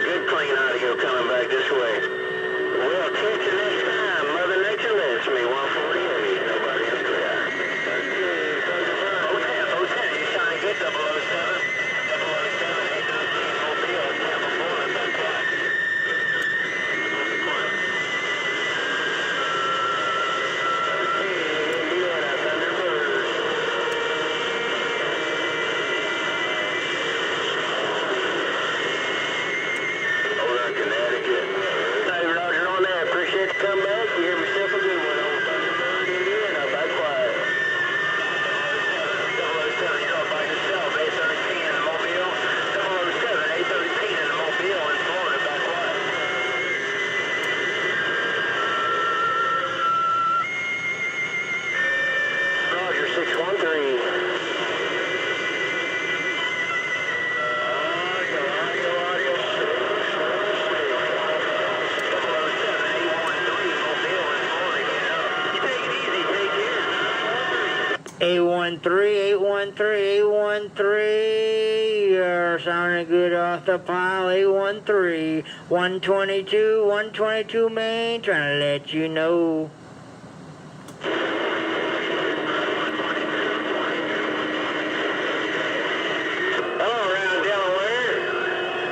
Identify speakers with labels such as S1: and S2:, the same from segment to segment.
S1: good clean audio coming back this way. Well, catch you next time. Mother Nature lets me. 148. Nobody in the clear. O10, you sounding good, 007. 007, 813, Mobile, Tampa, Florida, back quiet. Indiana, Thunderbird. Connecticut. Hey, Roger on that. Appreciate the comeback. You hear myself a good one on Thunderbird, Indiana. Back quiet. 007, you're all by yourself. 813 in the Mobile. 007, 813 in the Mobile in Florida. Back quiet. Roger, 613. A13, you're sounding good off the pile. A13, 122 Maine, trying to let you know. Hello around Delaware.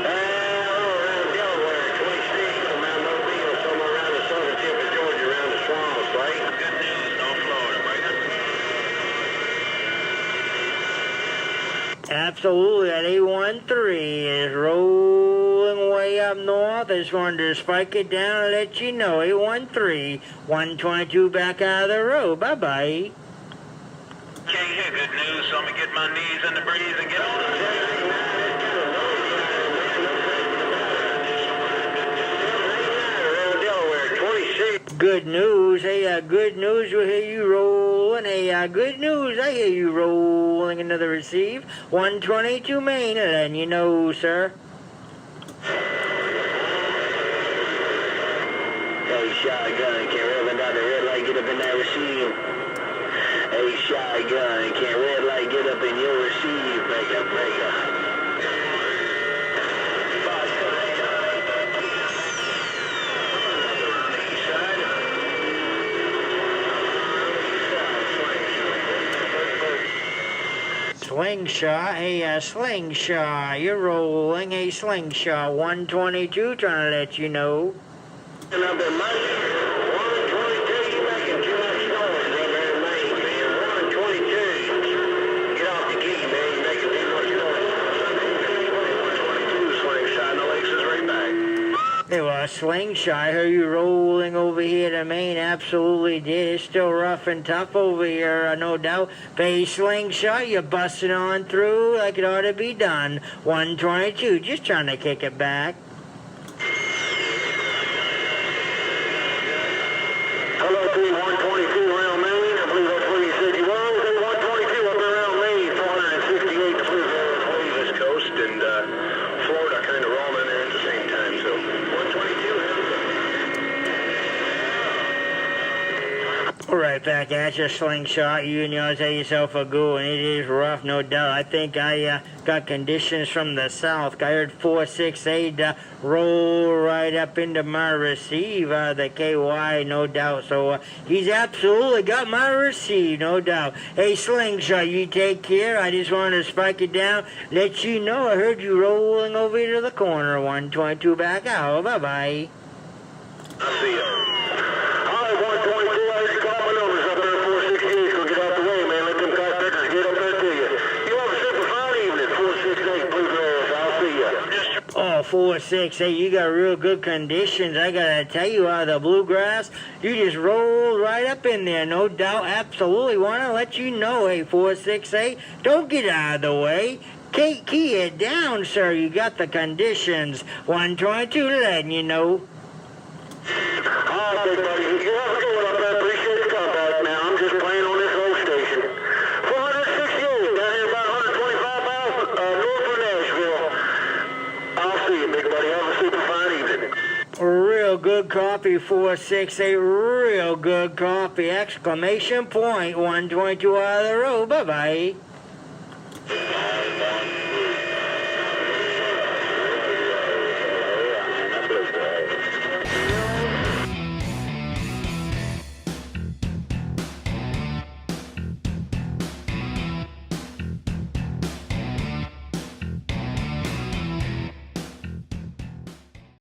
S1: Hello around Delaware, 26 from Mount Mobile, somewhere around the southern tip of Georgia, around the swamps, right? Good news, no Florida, right? Absolutely, that A13 is rolling way up north. I just wanted to spike it down and let you know. A13, 122 back out of the road. Bye-bye.
S2: Can't hear good news, so I'm going to get my knees in the breeze and get on it.
S1: Around Delaware, 26.
S3: Good news, hey, good news, we hear you rolling. Hey, good news, I hear you rolling another receive. 122 Maine, letting you know, sir.
S1: Hey, shotgun, can't rev down the red light, get up in that receive. Hey, shotgun, can't red light, get up in your receive. Break up, break up.
S3: Slingshot, hey, slingshot, you're rolling. Hey, slingshot, 122, trying to let you know.
S1: And up in Maine, 122, you making too much noise up there in Maine, man. 122. Get off the key, man. You're making too much noise. 122, slingshot, no X is right back.
S3: Hey, well, slingshot, I heard you rolling over here to Maine. Absolutely did. It's still rough and tough over here, no doubt. But hey, slingshot, you're busting on through like it ought to be done. 122, just trying to kick it back.
S1: Hello, team 122 around Maine. I believe that's where you said you were. Team 122 up around Maine, 468 to Blue West Coast, and Florida kind of rolling there at the same time. So 122.
S3: Right back at you, slingshot. You and yours had yourself a good one. It is rough, no doubt. I think I got conditions from the south. I heard 468 roll right up into my receive, the KY, no doubt. So he's absolutely got my receive, no doubt. Hey, slingshot, you take care. I just wanted to spike it down, let you know I heard you rolling over to the corner. 122 back out. Bye-bye.
S1: I see you. All right, 122. I heard you call my numbers up there. 468. Go get out the way, man. Let them contactors get up there to you. You have a super fine evening. 468 Blue Grass. I'll see you.
S3: Oh, 468, you got real good conditions. I gotta tell you, the bluegrass, you just rolled right up in there, no doubt. Absolutely wanna let you know, hey, 468, don't get out of the way. Key it down, sir. You got the conditions. 122, letting you know.
S1: All right, big buddy. You have a good one up there. Appreciate the contact. Now, I'm just playing on this whole station. 468, down here about 125 miles north of Nashville. I'll see you, big buddy. Have a super fine evening.
S3: Real good coffee, 468, real good coffee, exclamation point, 122 out of the road, bye-bye.